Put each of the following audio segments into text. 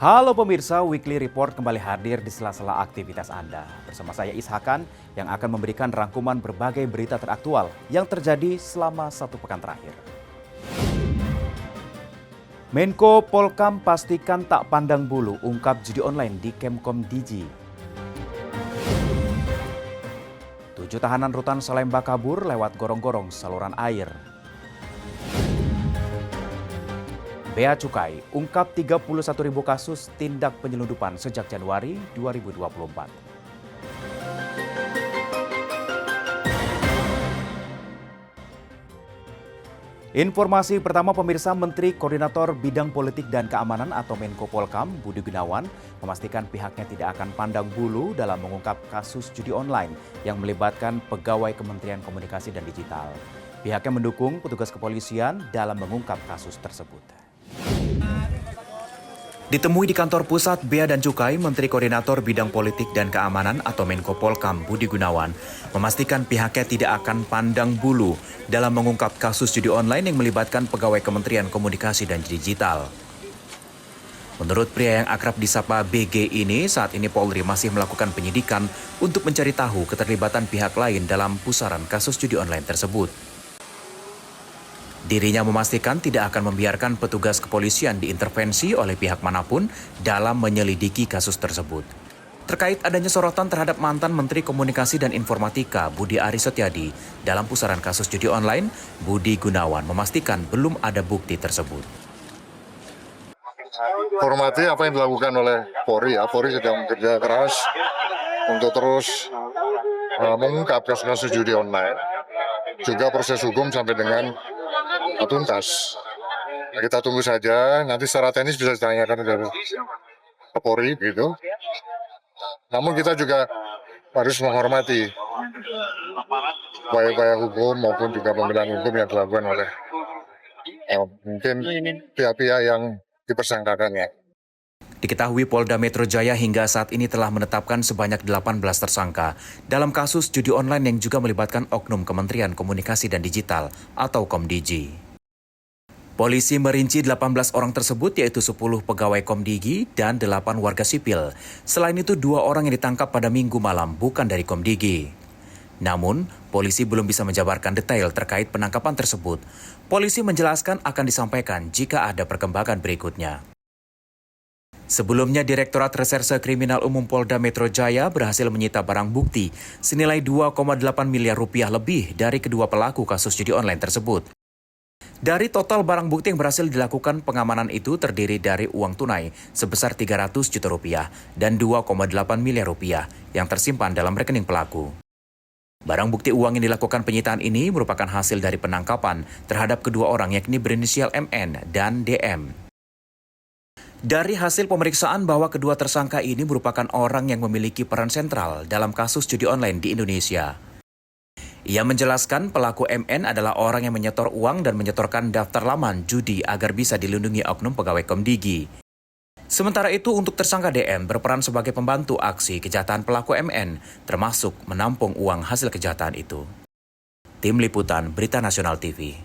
Halo pemirsa, Weekly Report kembali hadir di sela-sela aktivitas Anda. Bersama saya Ishakan yang akan memberikan rangkuman berbagai berita teraktual yang terjadi selama satu pekan terakhir. Menko Polkam pastikan tak pandang bulu ungkap judi online di Kemkom Digi. 7 tahanan rutan Salemba kabur lewat gorong-gorong saluran air. Bea Cukai ungkap 31.000 kasus tindak penyelundupan sejak Januari 2024. Informasi pertama pemirsa, Menteri Koordinator Bidang Politik dan Keamanan atau Menko Polkam Budi Gunawan memastikan pihaknya tidak akan pandang bulu dalam mengungkap kasus judi online yang melibatkan pegawai Kementerian Komunikasi dan Digital. Pihaknya mendukung petugas kepolisian dalam mengungkap kasus tersebut. Ditemui di kantor pusat Bea dan Cukai, Menteri Koordinator Bidang Politik dan Keamanan atau Menko Polkam Budi Gunawan memastikan pihaknya tidak akan pandang bulu dalam mengungkap kasus judi online yang melibatkan pegawai Kementerian Komunikasi dan Digital. Menurut pria yang akrab disapa BG ini, saat ini Polri masih melakukan penyidikan untuk mencari tahu keterlibatan pihak lain dalam pusaran kasus judi online tersebut. Dirinya memastikan tidak akan membiarkan petugas kepolisian diintervensi oleh pihak manapun dalam menyelidiki kasus tersebut. Terkait adanya sorotan terhadap mantan Menteri Komunikasi dan Informatika Budi Aris Setiadi dalam pusaran kasus judi online, Budi Gunawan memastikan belum ada bukti tersebut. Hormati apa yang dilakukan oleh Polri ya. Polri sedang bekerja keras untuk terus mengungkap kasus-kasus judi online. Juga proses hukum sampai dengan tuntas. Kita tunggu saja, nanti secara teknis bisa ditanyakan dari Polri gitu. Namun kita juga harus menghormati upaya-upaya hukum maupun juga pembelaan hukum yang dilakukan oleh mungkin pihak-pihak yang dipersangkakannya. Diketahui Polda Metro Jaya hingga saat ini telah menetapkan sebanyak 18 tersangka dalam kasus judi online yang juga melibatkan oknum Kementerian Komunikasi dan Digital atau Komdigi. Polisi merinci 18 orang tersebut yaitu 10 pegawai Komdigi dan 8 warga sipil. Selain itu 2 orang yang ditangkap pada Minggu malam bukan dari Komdigi. Namun, polisi belum bisa menjabarkan detail terkait penangkapan tersebut. Polisi menjelaskan akan disampaikan jika ada perkembangan berikutnya. Sebelumnya, Direktorat Reserse Kriminal Umum Polda Metro Jaya berhasil menyita barang bukti senilai 2,8 miliar rupiah lebih dari kedua pelaku kasus judi online tersebut. Dari total barang bukti yang berhasil dilakukan pengamanan itu terdiri dari uang tunai sebesar 300 juta rupiah dan 2,8 miliar rupiah yang tersimpan dalam rekening pelaku. Barang bukti uang yang dilakukan penyitaan ini merupakan hasil dari penangkapan terhadap kedua orang yakni berinisial MN dan DM. Dari hasil pemeriksaan bahwa kedua tersangka ini merupakan orang yang memiliki peran sentral dalam kasus judi online di Indonesia. Ia menjelaskan pelaku MN adalah orang yang menyetor uang dan menyetorkan daftar laman judi agar bisa dilindungi oknum pegawai Komdigi. Sementara itu untuk tersangka DM berperan sebagai pembantu aksi kejahatan pelaku MN, termasuk menampung uang hasil kejahatan itu. Tim Liputan Berita Nasional TV.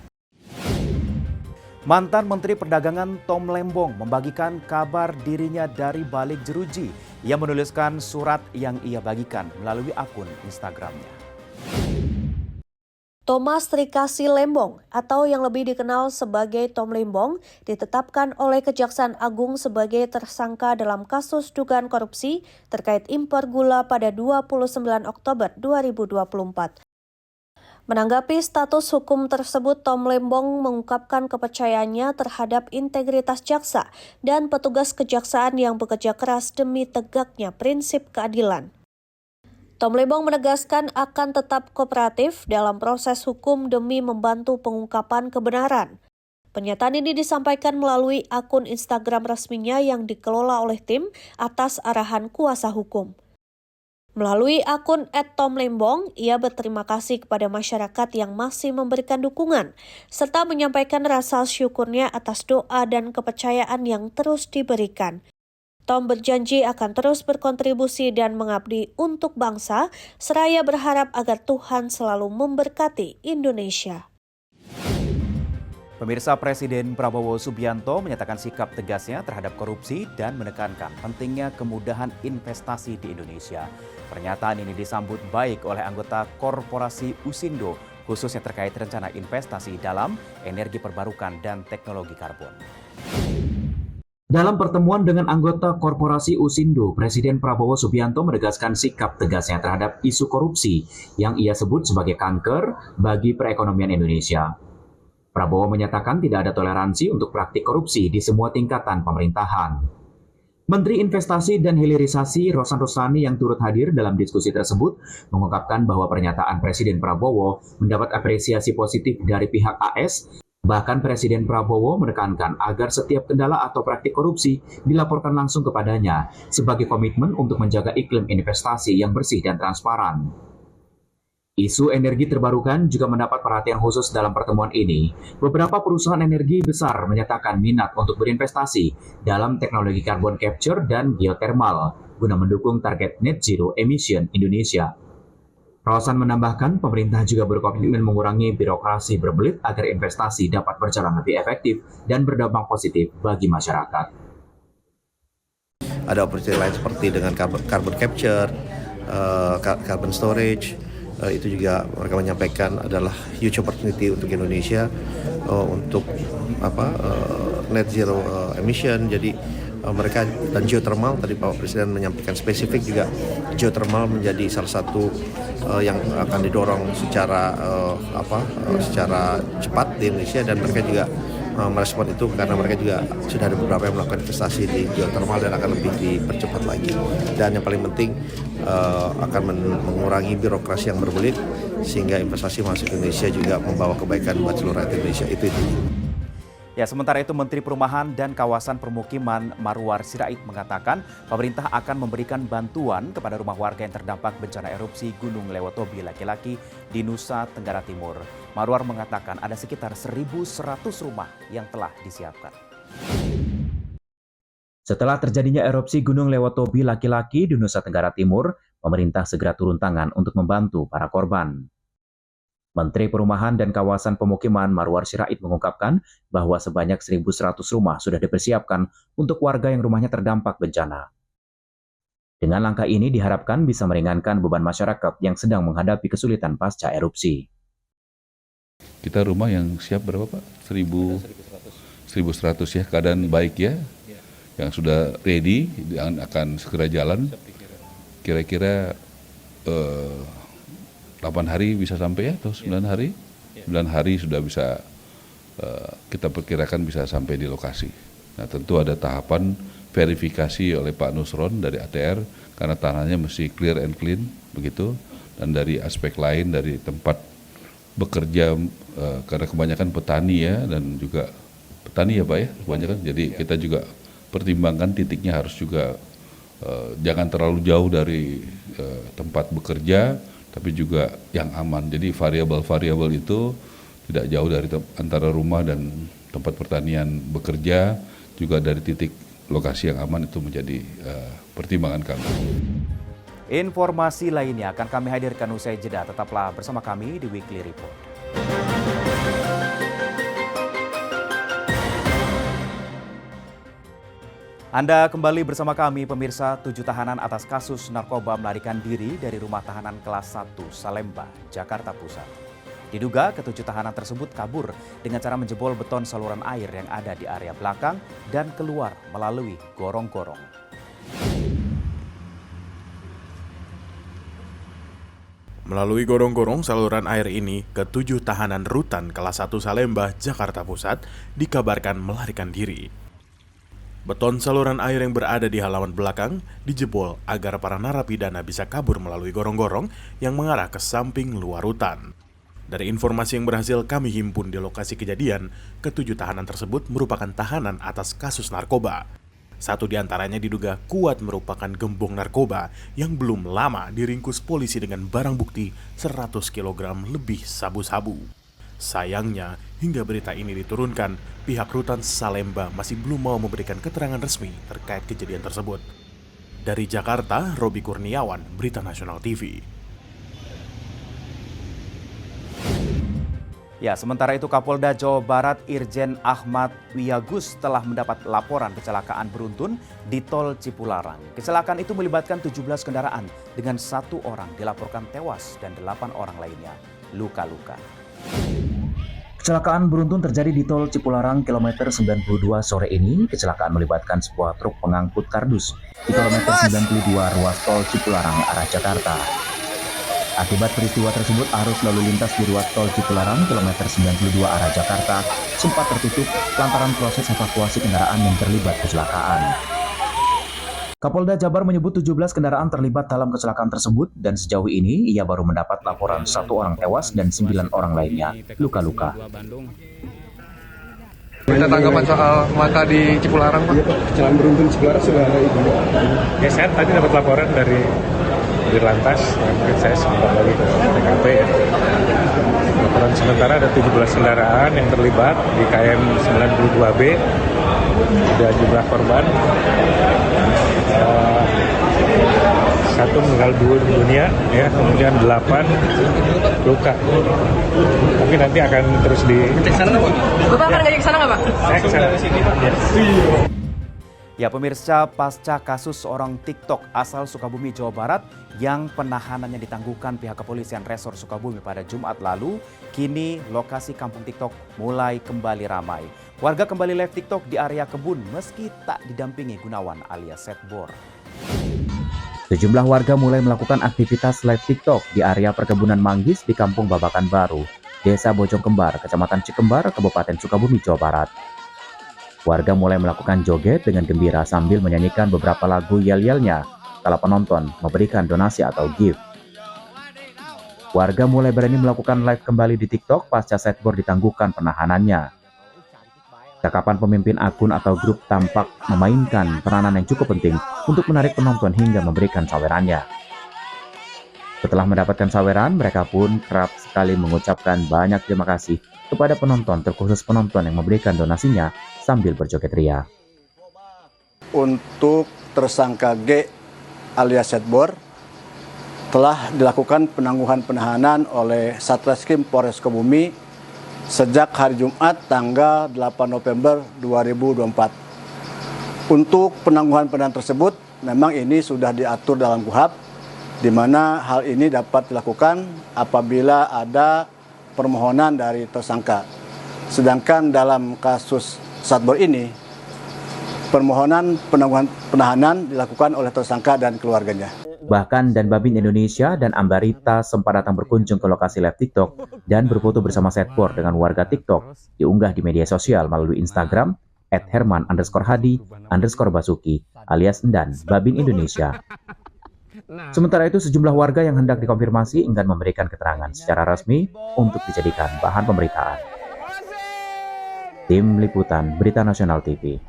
Mantan Menteri Perdagangan Tom Lembong membagikan kabar dirinya dari balik jeruji. Ia menuliskan surat yang ia bagikan melalui akun Instagramnya. Thomas Trikasih Lembong atau yang lebih dikenal sebagai Tom Lembong ditetapkan oleh Kejaksaan Agung sebagai tersangka dalam kasus dugaan korupsi terkait impor gula pada 29 Oktober 2024. Menanggapi status hukum tersebut, Tom Lembong mengungkapkan kepercayaannya terhadap integritas jaksa dan petugas kejaksaan yang bekerja keras demi tegaknya prinsip keadilan. Tom Lembong menegaskan akan tetap kooperatif dalam proses hukum demi membantu pengungkapan kebenaran. Pernyataan ini disampaikan melalui akun Instagram resminya yang dikelola oleh tim atas arahan kuasa hukum. Melalui akun @tomlembong, ia berterima kasih kepada masyarakat yang masih memberikan dukungan, serta menyampaikan rasa syukurnya atas doa dan kepercayaan yang terus diberikan. Tom berjanji akan terus berkontribusi dan mengabdi untuk bangsa, seraya berharap agar Tuhan selalu memberkati Indonesia. Pemirsa, Presiden Prabowo Subianto menyatakan sikap tegasnya terhadap korupsi dan menekankan pentingnya kemudahan investasi di Indonesia. Pernyataan ini disambut baik oleh anggota Korporasi Usindo, khususnya terkait rencana investasi dalam energi terbarukan dan teknologi karbon. Dalam pertemuan dengan anggota Korporasi Usindo, Presiden Prabowo Subianto menegaskan sikap tegasnya terhadap isu korupsi yang ia sebut sebagai kanker bagi perekonomian Indonesia. Prabowo menyatakan tidak ada toleransi untuk praktik korupsi di semua tingkatan pemerintahan. Menteri Investasi dan Hilirisasi Rosan Roslani yang turut hadir dalam diskusi tersebut mengungkapkan bahwa pernyataan Presiden Prabowo mendapat apresiasi positif dari pihak AS. Bahkan Presiden Prabowo menekankan agar setiap kendala atau praktik korupsi dilaporkan langsung kepadanya sebagai komitmen untuk menjaga iklim investasi yang bersih dan transparan. Isu energi terbarukan juga mendapat perhatian khusus dalam pertemuan ini. Beberapa perusahaan energi besar menyatakan minat untuk berinvestasi dalam teknologi carbon capture dan geothermal guna mendukung target net zero emission Indonesia. Rosan menambahkan pemerintah juga berkomitmen mengurangi birokrasi berbelit agar investasi dapat berjalan lebih efektif dan berdampak positif bagi masyarakat. Ada operasi lain seperti dengan carbon capture, carbon storage. Itu juga mereka menyampaikan adalah huge opportunity untuk Indonesia untuk net zero emission. Jadi mereka dan geothermal, tadi Pak Presiden menyampaikan spesifik juga geothermal menjadi salah satu yang akan didorong secara cepat di Indonesia, dan mereka juga merespon itu karena mereka juga sudah ada beberapa yang melakukan investasi di geothermal dan akan lebih dipercepat lagi. Dan yang paling penting akan mengurangi birokrasi yang berbelit sehingga investasi masuk ke Indonesia juga membawa kebaikan buat seluruh rakyat Indonesia. Itu. Ya, sementara itu Menteri Perumahan dan Kawasan Permukiman Marwar Sirait mengatakan pemerintah akan memberikan bantuan kepada rumah warga yang terdampak bencana erupsi Gunung Lewotobi laki-laki di Nusa Tenggara Timur. Marwar mengatakan ada sekitar 1.100 rumah yang telah disiapkan. Setelah terjadinya erupsi Gunung Lewotobi laki-laki di Nusa Tenggara Timur, pemerintah segera turun tangan untuk membantu para korban. Menteri Perumahan dan Kawasan Pemukiman Marwar Sirait mengungkapkan bahwa sebanyak 1.100 rumah sudah dipersiapkan untuk warga yang rumahnya terdampak bencana. Dengan langkah ini diharapkan bisa meringankan beban masyarakat yang sedang menghadapi kesulitan pasca erupsi. Kita rumah yang siap berapa Pak? 1.100 ya, keadaan baik ya, yang sudah ready dan akan segera jalan. Kira-kira 8 hari bisa sampai ya, atau 9 hari? 9 hari sudah bisa, kita perkirakan bisa sampai di lokasi. Nah tentu ada tahapan verifikasi oleh Pak Nusron dari ATR, karena tanahnya mesti clear and clean, begitu. Dan dari aspek lain, dari tempat bekerja, karena kebanyakan petani ya, dan juga petani ya Pak ya, kebanyakan. Jadi kita juga pertimbangkan titiknya harus juga jangan terlalu jauh dari tempat bekerja, tapi juga yang aman. Jadi variabel-variabel itu tidak jauh dari antara rumah dan tempat pertanian bekerja, juga dari titik lokasi yang aman, itu menjadi pertimbangan kami. Informasi lainnya akan kami hadirkan usai jeda. Tetaplah bersama kami di Weekly Report. Anda kembali bersama kami, pemirsa. 7 tahanan atas kasus narkoba melarikan diri dari rumah tahanan kelas 1 Salemba, Jakarta Pusat. Diduga ke-7 tahanan tersebut kabur dengan cara menjebol beton saluran air yang ada di area belakang dan keluar melalui gorong-gorong. Melalui gorong-gorong saluran air ini, ke-7 tahanan rutan kelas 1 Salemba, Jakarta Pusat dikabarkan melarikan diri. Beton saluran air yang berada di halaman belakang dijebol agar para narapidana bisa kabur melalui gorong-gorong yang mengarah ke samping luar rutan. Dari informasi yang berhasil kami himpun di lokasi kejadian, ke-7 tahanan tersebut merupakan tahanan atas kasus narkoba. Satu di antaranya diduga kuat merupakan gembong narkoba yang belum lama diringkus polisi dengan barang bukti 100 kg lebih sabu-sabu. Sayangnya, hingga berita ini diturunkan, pihak rutan Salemba masih belum mau memberikan keterangan resmi terkait kejadian tersebut. Dari Jakarta, Robi Kurniawan, Berita Nasional TV. Ya, sementara itu Kapolda Jawa Barat Irjen Ahmad Wiyagus telah mendapat laporan kecelakaan beruntun di Tol Cipularang. Kecelakaan itu melibatkan 17 kendaraan dengan 1 orang dilaporkan tewas dan 8 orang lainnya luka-luka. Kecelakaan beruntun terjadi di Tol Cipularang kilometer 92 sore ini. Kecelakaan melibatkan sebuah truk pengangkut kardus di kilometer 92 ruas Tol Cipularang arah Jakarta. Akibat peristiwa tersebut, arus lalu lintas di ruas Tol Cipularang kilometer 92 arah Jakarta sempat tertutup lantaran proses evakuasi kendaraan yang terlibat kecelakaan. Kapolda Jabar menyebut 17 kendaraan terlibat dalam kecelakaan tersebut dan sejauh ini ia baru mendapat laporan 1 orang tewas dan 9 orang lainnya luka-luka. Ada tanggapan soal mata di Cipularang, Pak? Kecelakaan beruntun Cipularang sudah ada itu. Ya, saya tadi dapat laporan dari Dirlantas, mungkin saya sebentar lagi ke TKP ya. Laporan sementara ada 17 kendaraan yang terlibat di KM 92B. Ada jumlah korban. Satu meninggal dunia, ya, kemudian 8 luka. Mungkin nanti akan terus di. Bapak akan ngajak ke sana nggak, Pak? Saya ke sana. Ya pemirsa, pasca kasus seorang TikTok asal Sukabumi, Jawa Barat yang penahanannya ditangguhkan pihak kepolisian Resor Sukabumi pada Jumat lalu, kini lokasi kampung TikTok mulai kembali ramai. Warga kembali live TikTok di area kebun meski tak didampingi Gunawan alias Setbor. Sejumlah warga mulai melakukan aktivitas live TikTok di area perkebunan manggis di Kampung Babakan Baru, Desa Bojong Kembar, Kecamatan Cikembar, Kabupaten Sukabumi, Jawa Barat. Warga mulai melakukan joget dengan gembira sambil menyanyikan beberapa lagu yel-yelnya kala penonton memberikan donasi atau gift. Warga mulai berani melakukan live kembali di TikTok pasca Setbor ditangguhkan penahanannya. Cakapan pemimpin akun atau grup tampak memainkan peranan yang cukup penting untuk menarik penonton hingga memberikan sawerannya. Setelah mendapatkan saweran, mereka pun kerap sekali mengucapkan banyak terima kasih kepada penonton, terkhusus penonton yang memberikan donasinya sambil berjoget ria. Untuk tersangka G alias Setbor telah dilakukan penangguhan penahanan oleh Satreskrim Polres Sukabumi sejak hari Jumat tanggal 8 November 2024. Untuk penangguhan penahanan tersebut memang ini sudah diatur dalam KUHP, di mana hal ini dapat dilakukan apabila ada permohonan dari tersangka. Sedangkan dalam kasus Setbor ini, permohonan penangguhan penahanan dilakukan oleh tersangka dan keluarganya. Bahkan Dan Babin Indonesia dan Ambarita sempat datang berkunjung ke lokasi live TikTok dan berfoto bersama Setbor dengan warga TikTok diunggah di media sosial melalui Instagram @herman_hadi_basuki alias Endan Babin Indonesia. Sementara itu sejumlah warga yang hendak dikonfirmasi enggan memberikan keterangan secara resmi untuk dijadikan bahan pemberitaan. Tim Liputan Berita Nasional TV.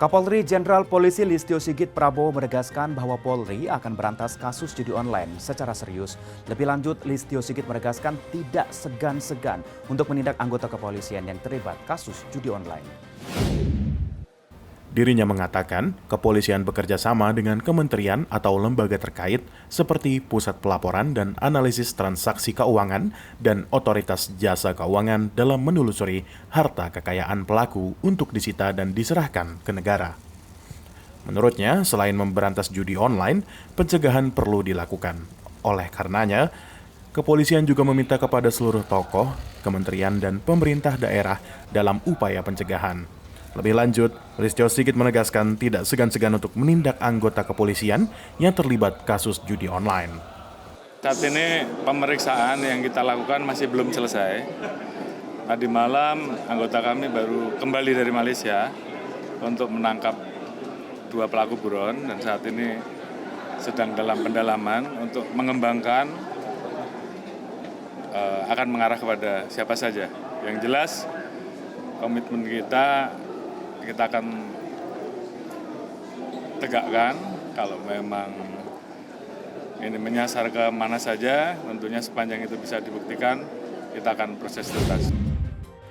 Kapolri Jenderal Polisi Listio Sigit Prabowo menegaskan bahwa Polri akan berantas kasus judi online secara serius. Lebih lanjut, Listio Sigit menegaskan tidak segan-segan untuk menindak anggota kepolisian yang terlibat kasus judi online. Dirinya mengatakan kepolisian bekerja sama dengan kementerian atau lembaga terkait seperti Pusat Pelaporan dan Analisis Transaksi Keuangan dan Otoritas Jasa Keuangan dalam menelusuri harta kekayaan pelaku untuk disita dan diserahkan ke negara. Menurutnya, selain memberantas judi online, pencegahan perlu dilakukan. Oleh karenanya, kepolisian juga meminta kepada seluruh tokoh, kementerian, dan pemerintah daerah dalam upaya pencegahan. Lebih lanjut, Listio Sigit menegaskan tidak segan-segan untuk menindak anggota kepolisian yang terlibat kasus judi online. Saat ini pemeriksaan yang kita lakukan masih belum selesai. Tadi malam anggota kami baru kembali dari Malaysia untuk menangkap 2 pelaku buron dan saat ini sedang dalam pendalaman untuk mengembangkan akan mengarah kepada siapa saja. Yang jelas komitmen kita akan tegakkan kalau memang ini menyasar ke mana saja, tentunya sepanjang itu bisa dibuktikan, kita akan proses tuntas.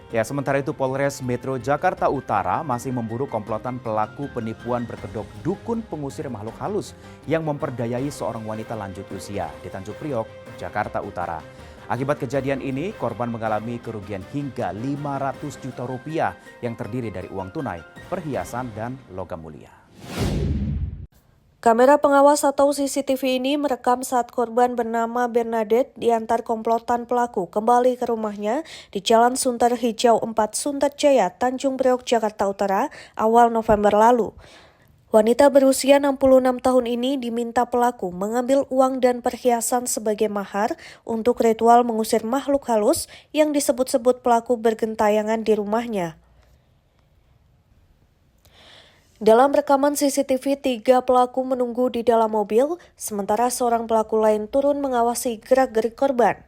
Ya, sementara itu Polres Metro Jakarta Utara masih memburu komplotan pelaku penipuan berkedok dukun pengusir makhluk halus yang memperdayai seorang wanita lanjut usia di Tanjung Priok, Jakarta Utara. Akibat kejadian ini, korban mengalami kerugian hingga 500 juta rupiah yang terdiri dari uang tunai, perhiasan, dan logam mulia. Kamera pengawas atau CCTV ini merekam saat korban bernama Bernadette diantar komplotan pelaku kembali ke rumahnya di Jalan Sunter Hijau 4 Sunter Jaya, Tanjung Priok, Jakarta Utara, awal November lalu. Wanita berusia 66 tahun ini diminta pelaku mengambil uang dan perhiasan sebagai mahar untuk ritual mengusir makhluk halus yang disebut-sebut pelaku bergentayangan di rumahnya. Dalam rekaman CCTV, 3 pelaku menunggu di dalam mobil, sementara seorang pelaku lain turun mengawasi gerak-gerik korban.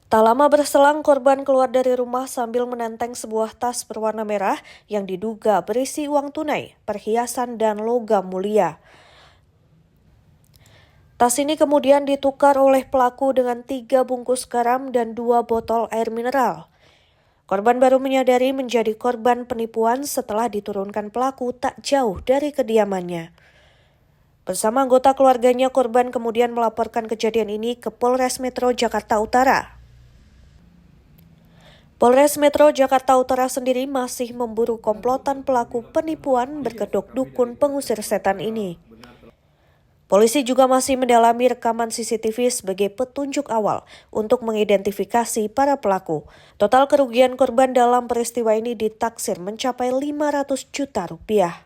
Tak lama berselang, korban keluar dari rumah sambil menenteng sebuah tas berwarna merah yang diduga berisi uang tunai, perhiasan, dan logam mulia. Tas ini kemudian ditukar oleh pelaku dengan 3 bungkus garam dan 2 botol air mineral. Korban baru menyadari menjadi korban penipuan setelah diturunkan pelaku tak jauh dari kediamannya. Bersama anggota keluarganya, korban kemudian melaporkan kejadian ini ke Polres Metro Jakarta Utara. Polres Metro Jakarta Utara sendiri masih memburu komplotan pelaku penipuan berkedok dukun pengusir setan ini. Polisi juga masih mendalami rekaman CCTV sebagai petunjuk awal untuk mengidentifikasi para pelaku. Total kerugian korban dalam peristiwa ini ditaksir mencapai 500 juta rupiah.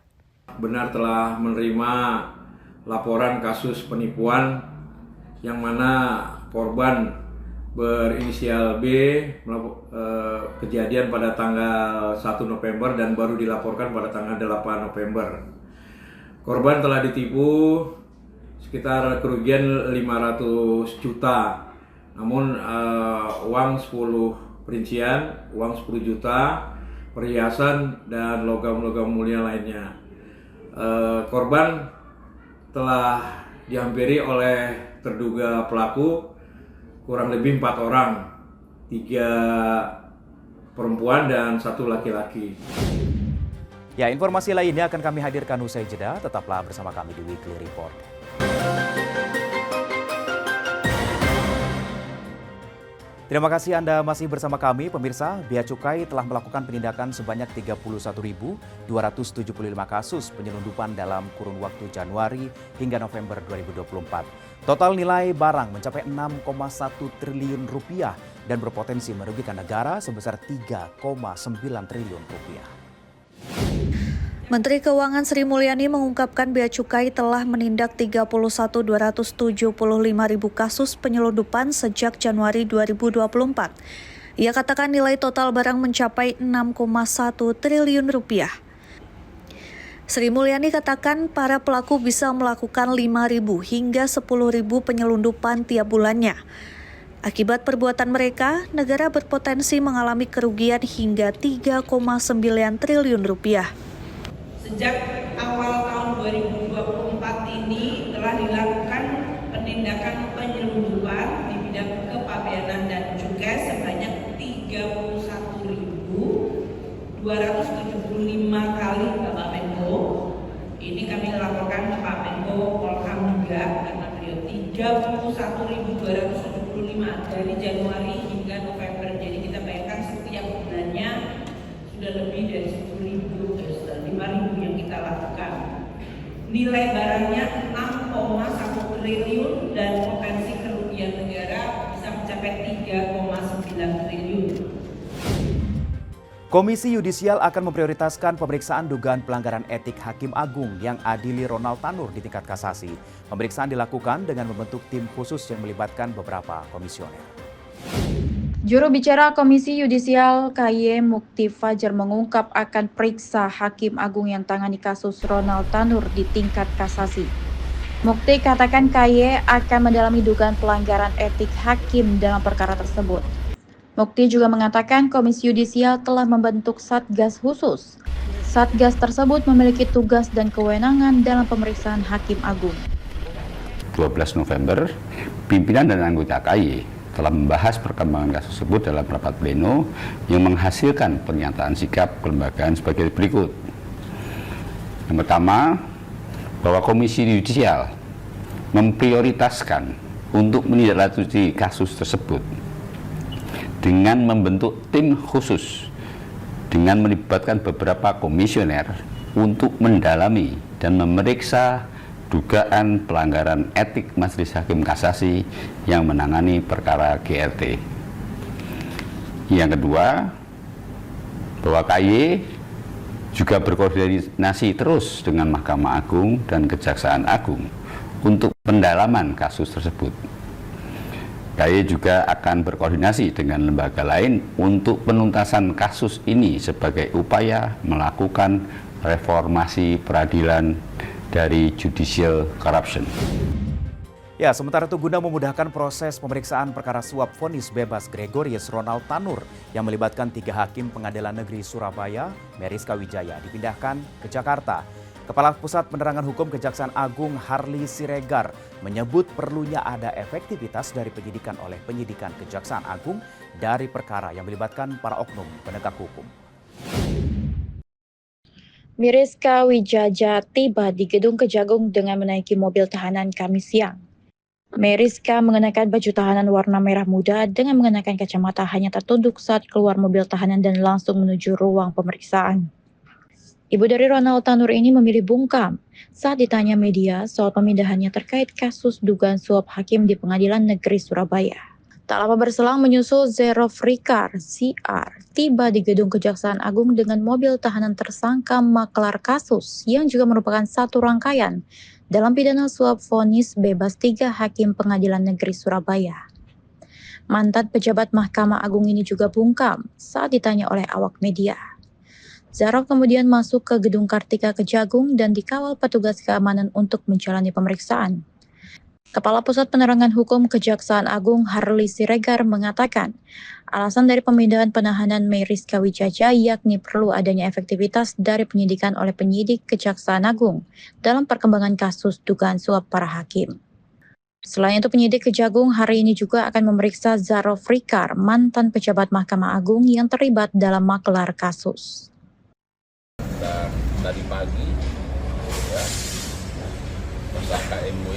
Benar telah menerima laporan kasus penipuan yang mana korban berinisial B kejadian pada tanggal 1 November dan baru dilaporkan pada tanggal 8 November. Korban telah ditipu sekitar kerugian 500 juta, namun uang 10 perincian, uang 10 juta, perhiasan, dan logam-logam mulia lainnya. Korban telah dihampiri oleh terduga pelaku kurang lebih 4 orang, 3 perempuan dan 1 laki-laki. Ya, informasi lainnya akan kami hadirkan usai jeda. Tetaplah bersama kami di Weekly Report. Terima kasih Anda masih bersama kami, pemirsa. Bea Cukai telah melakukan penindakan sebanyak 31.275 kasus penyelundupan dalam kurun waktu Januari hingga November 2024. Total nilai barang mencapai 6,1 triliun rupiah dan berpotensi merugikan negara sebesar 3,9 triliun rupiah. Menteri Keuangan Sri Mulyani mengungkapkan Bea Cukai telah menindak 31.275.000 kasus penyelundupan sejak Januari 2024. Ia katakan nilai total barang mencapai 6,1 triliun rupiah. Sri Mulyani katakan para pelaku bisa melakukan 5.000 hingga 10.000 penyelundupan tiap bulannya. Akibat perbuatan mereka, negara berpotensi mengalami kerugian hingga 3,9 triliun rupiah. Sejak awal tahun 2024 ini telah dilakukan penindakan penyelundupan di bidang kepabeanan dan cukai sebanyak 31.275 kali Bapak Menko. Ini kami laporkan ke Pak Menko Polham juga karena beliau 31.275 dari Januari hingga November. Jadi kita bayangkan setiap bulannya sudah lebih dari 5.000 yang kita lakukan. Nilai barangnya 6,1 triliun dan potensi kerugian negara bisa mencapai 3,9 triliun. Komisi Yudisial akan memprioritaskan pemeriksaan dugaan pelanggaran etik Hakim Agung yang adili Ronald Tanur di tingkat kasasi. Pemeriksaan dilakukan dengan membentuk tim khusus yang melibatkan beberapa komisioner. Juru bicara Komisi Yudisial KY Mukti Fajar mengungkap akan periksa Hakim Agung yang tangani kasus Ronald Tanur di tingkat kasasi. Mukti katakan KY akan mendalami dugaan pelanggaran etik hakim dalam perkara tersebut. Mukti juga mengatakan Komisi Yudisial telah membentuk Satgas khusus. Satgas tersebut memiliki tugas dan kewenangan dalam pemeriksaan Hakim Agung. 12 November, pimpinan dan anggota KY telah membahas perkembangan kasus tersebut dalam rapat pleno yang menghasilkan pernyataan sikap kelembagaan sebagai berikut. Yang pertama, bahwa Komisi Yudisial memprioritaskan untuk menindaklanjuti kasus tersebut dengan membentuk tim khusus dengan melibatkan beberapa komisioner untuk mendalami dan memeriksa dugaan pelanggaran etik Majelis Hakim Kasasi yang menangani perkara GRT. Yang kedua, bahwa KY juga berkoordinasi terus dengan Mahkamah Agung dan Kejaksaan Agung untuk pendalaman kasus tersebut. KY juga akan berkoordinasi dengan lembaga lain untuk penuntasan kasus ini sebagai upaya melakukan reformasi peradilan dari judicial corruption. Ya, sementara itu guna memudahkan proses pemeriksaan perkara suap vonis bebas Gregorius Ronald Tanur yang melibatkan 3 hakim Pengadilan Negeri Surabaya, Meriska Wijaya, dipindahkan ke Jakarta. Kepala Pusat Penerangan Hukum Kejaksaan Agung Harli Siregar menyebut perlunya ada efektivitas dari penyidikan oleh penyidikan Kejaksaan Agung dari perkara yang melibatkan para oknum penegak hukum. Meriska Wijaya tiba di Gedung Kejagung dengan menaiki mobil tahanan Kamis siang. Meriska mengenakan baju tahanan warna merah muda dengan mengenakan kacamata hanya tertunduk saat keluar mobil tahanan dan langsung menuju ruang pemeriksaan. Ibu dari Ronald Tanur ini memilih bungkam saat ditanya media soal pemindahannya terkait kasus dugaan suap hakim di Pengadilan Negeri Surabaya. Tak lama berselang menyusul Zero Frikar, CR, tiba di Gedung Kejaksaan Agung dengan mobil tahanan tersangka maklar kasus yang juga merupakan satu rangkaian dalam pidana suap vonis bebas 3 hakim Pengadilan Negeri Surabaya. Mantan pejabat Mahkamah Agung ini juga bungkam saat ditanya oleh awak media. Zarov kemudian masuk ke Gedung Kartika Kejagung dan dikawal petugas keamanan untuk menjalani pemeriksaan. Kepala Pusat Penerangan Hukum Kejaksaan Agung Harli Siregar mengatakan, alasan dari pemindahan penahanan Meriska Wijaya yakni perlu adanya efektivitas dari penyidikan oleh penyidik Kejaksaan Agung dalam perkembangan kasus dugaan suap para hakim. Selain itu, penyidik Kejagung hari ini juga akan memeriksa Zaro Frikar, mantan pejabat Mahkamah Agung yang terlibat dalam maklar kasus. Dan tadi pagi, ya, tersangka MW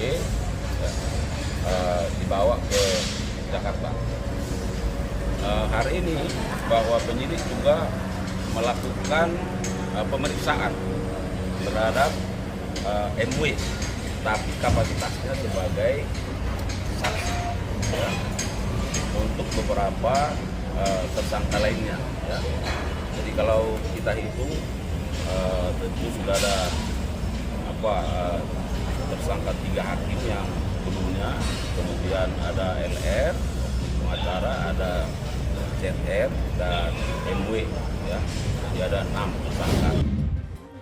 dibawa ke Jakarta. Hari ini bahwa penyidik juga melakukan pemeriksaan terhadap MW, tapi kapasitasnya sebagai saksi, ya, untuk beberapa tersangka lainnya. Ya. Jadi kalau kita hitung, tentu sudah ada tersangka 3 hakim yang sebelumnya, kemudian ada LR, pengacara, ada ZR, dan MW, ya. Jadi ada 6 tersangka.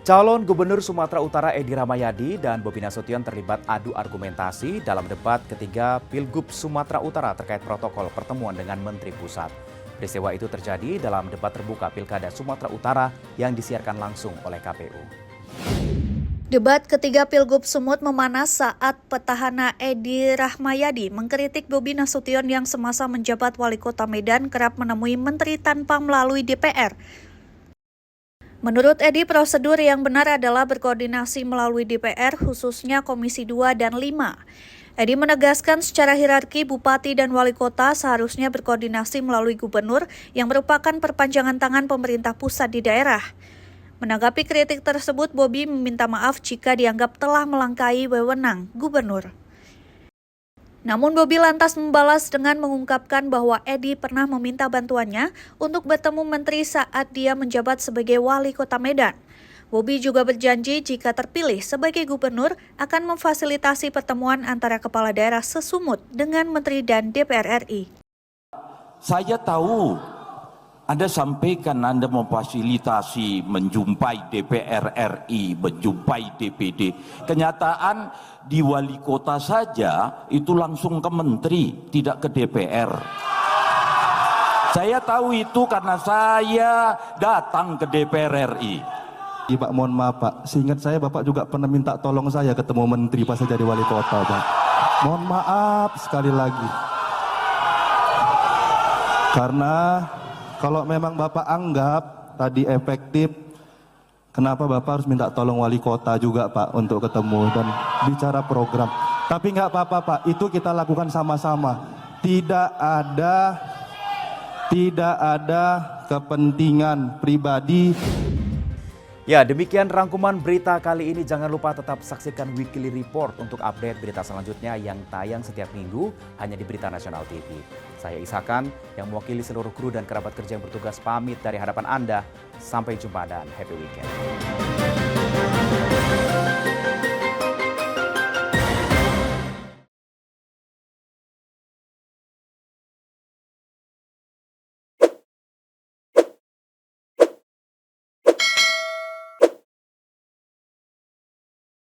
Calon Gubernur Sumatera Utara Edi Rahmayadi dan Bobi Nasution terlibat adu argumentasi dalam debat ketiga Pilgub Sumatera Utara terkait protokol pertemuan dengan Menteri Pusat. Peristiwa itu terjadi dalam debat terbuka Pilkada Sumatera Utara yang disiarkan langsung oleh KPU. Debat ketiga Pilgub Sumut memanas saat petahana Edi Rahmayadi mengkritik Bobi Nasution yang semasa menjabat Wali Kota Medan kerap menemui menteri tanpa melalui DPR. Menurut Edi, prosedur yang benar adalah berkoordinasi melalui DPR, khususnya Komisi 2 dan 5. Edi menegaskan secara hierarki Bupati dan Wali Kota seharusnya berkoordinasi melalui Gubernur yang merupakan perpanjangan tangan pemerintah pusat di daerah. Menanggapi kritik tersebut, Bobi meminta maaf jika dianggap telah melangkahi wewenang Gubernur. Namun Bobi lantas membalas dengan mengungkapkan bahwa Edi pernah meminta bantuannya untuk bertemu menteri saat dia menjabat sebagai Wali Kota Medan. Bobi juga berjanji jika terpilih sebagai gubernur akan memfasilitasi pertemuan antara kepala daerah sesumut dengan menteri dan DPR RI. Saya tahu Anda sampaikan Anda memfasilitasi menjumpai DPR RI, menjumpai DPD. Kenyataan di wali kota saja itu langsung ke menteri, tidak ke DPR. Saya tahu itu karena saya datang ke DPR RI. Iya Pak, mohon maaf Pak. Seingat saya Bapak juga pernah minta tolong saya ketemu menteri pas saya jadi wali kota Pak. Mohon maaf sekali lagi. Karena kalau memang Bapak anggap tadi efektif, kenapa Bapak harus minta tolong wali kota juga Pak untuk ketemu dan bicara program. Tapi nggak apa-apa Pak, itu kita lakukan sama-sama. Tidak ada kepentingan pribadi. Ya, demikian rangkuman berita kali ini. Jangan lupa tetap saksikan Weekly Report untuk update berita selanjutnya yang tayang setiap minggu hanya di Berita Nasional TV. Saya Isakan yang mewakili seluruh kru dan kerabat kerja yang bertugas pamit dari hadapan Anda. Sampai jumpa dan happy weekend.